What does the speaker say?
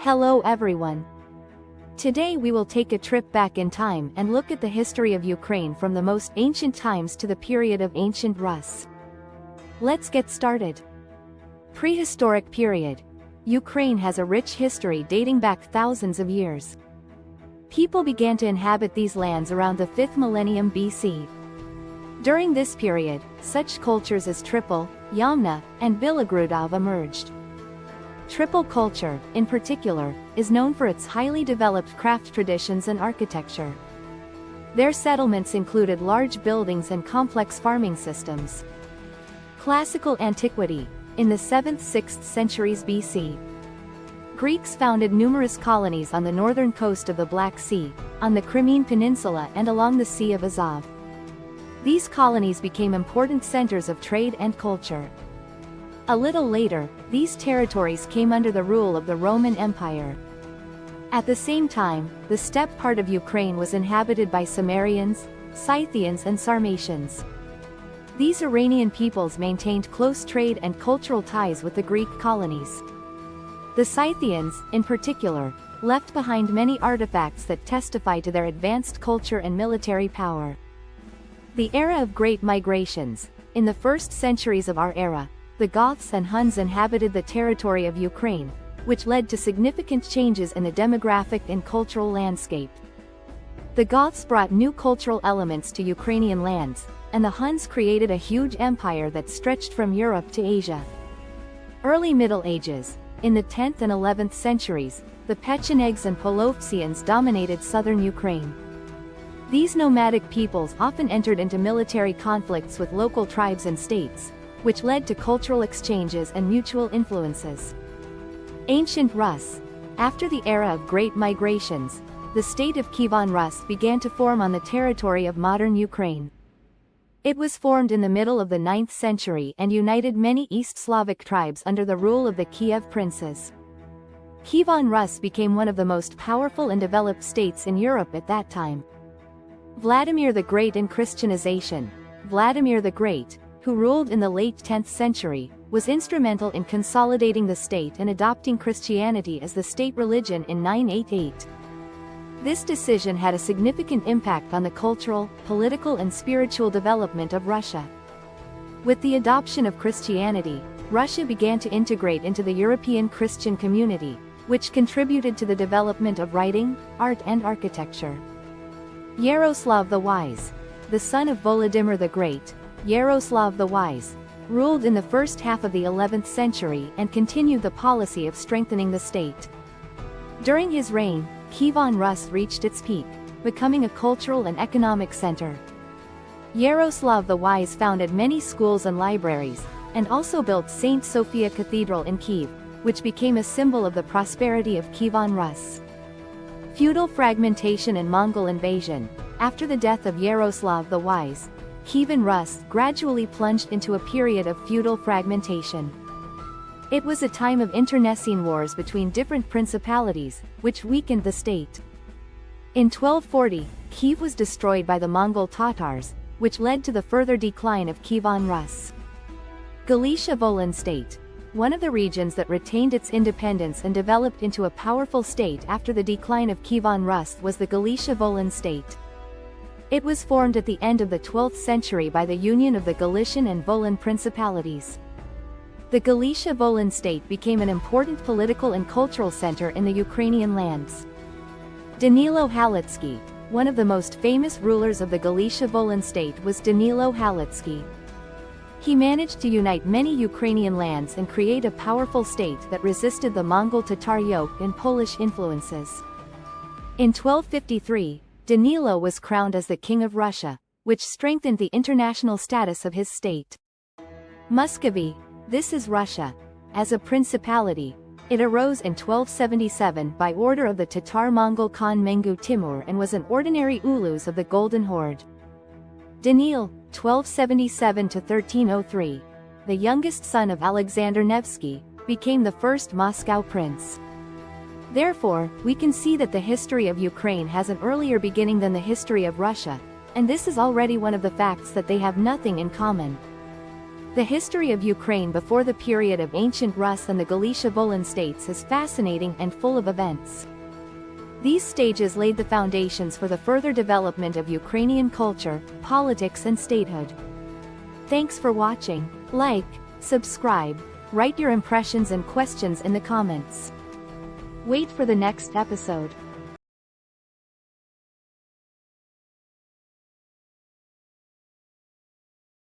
Hello everyone. Today we will take a trip back in time and look at the history of Ukraine from the most ancient times to the period of ancient Rus. Let's get started. Prehistoric period. Ukraine has a rich history dating back thousands of years. People began to inhabit these lands around the 5th millennium BC. During this period, such cultures as Tripol, Yamna, and Bilogrudov emerged. Tripol culture, in particular, is known for its highly developed craft traditions and architecture. Their settlements included large buildings and complex farming systems. Classical antiquity. In the 7th-6th centuries BC, Greeks founded numerous colonies on the northern coast of the Black Sea, on the Crimean Peninsula and along the Sea of Azov. These colonies became important centers of trade and culture. A little later, these territories came under the rule of the Roman Empire. At the same time, the steppe part of Ukraine was inhabited by Cimmerians, Scythians and Sarmatians. These Iranian peoples maintained close trade and cultural ties with the Greek colonies. The Scythians, in particular, left behind many artifacts that testify to their advanced culture and military power. The era of Great Migrations. In the first centuries of our era, the Goths and Huns inhabited the territory of Ukraine, which led to significant changes in the demographic and cultural landscape. The Goths brought new cultural elements to Ukrainian lands, and the Huns created a huge empire that stretched from Europe to Asia. Early Middle Ages. In the 10th and 11th centuries, the Pechenegs and Polovtsians dominated southern Ukraine. These nomadic peoples often entered into military conflicts with local tribes and states, which led to cultural exchanges and mutual influences. Ancient Rus. After the era of Great Migrations, the state of Kievan Rus began to form on the territory of modern Ukraine. It was formed in the middle of the 9th century and united many East Slavic tribes under the rule of the Kiev princes. Kievan Rus became one of the most powerful and developed states in Europe at that time. Vladimir the Great and Christianization. Vladimir the Great, who ruled in the late 10th century, was instrumental in consolidating the state and adopting Christianity as the state religion in 988. This decision had a significant impact on the cultural, political and spiritual development of Russia. With the adoption of Christianity, Russia began to integrate into the European Christian community, which contributed to the development of writing, art and architecture. Yaroslav the Wise. The son of Volodymyr the Great, Yaroslav the Wise, ruled in the first half of the 11th century and continued the policy of strengthening the state. During his reign, Kievan Rus reached its peak, becoming a cultural and economic center. Yaroslav the Wise founded many schools and libraries, and also built St. Sophia Cathedral in Kyiv, which became a symbol of the prosperity of Kievan Rus. Feudal fragmentation and Mongol invasion. After the death of Yaroslav the Wise, Kievan Rus gradually plunged into a period of feudal fragmentation. It was a time of internecine wars between different principalities, which weakened the state. In 1240, Kiev was destroyed by the Mongol Tatars, which led to the further decline of Kievan Rus. Galicia-Volyn state. One of the regions that retained its independence and developed into a powerful state after the decline of Kievan Rus was the Galicia-Volyn state. It was formed at the end of the 12th century by the union of the Galician and Volyn principalities. The Galicia-Volyn state became an important political and cultural center in the Ukrainian lands. Danilo Halitsky. One of the most famous rulers of the Galicia-Volyn state was Danilo Halitsky. He managed to unite many Ukrainian lands and create a powerful state that resisted the Mongol Tatar yoke and Polish influences. In 1253, Danilo was crowned as the King of Russia, which strengthened the international status of his state. Muscovy. This is Russia. As a principality, it arose in 1277 by order of the Tatar-Mongol Khan Mengu Timur and was an ordinary ulus of the Golden Horde. Danil, 1277–1303, the youngest son of Alexander Nevsky, became the first Moscow prince. Therefore, we can see that the history of Ukraine has an earlier beginning than the history of Russia, and this is already one of the facts that they have nothing in common. The history of Ukraine before the period of ancient Rus and the Galicia-Volyn states is fascinating and full of events. These stages laid the foundations for the further development of Ukrainian culture, politics and statehood. Thanks for watching. Like, subscribe, write your impressions and questions in the comments. Wait for the next episode.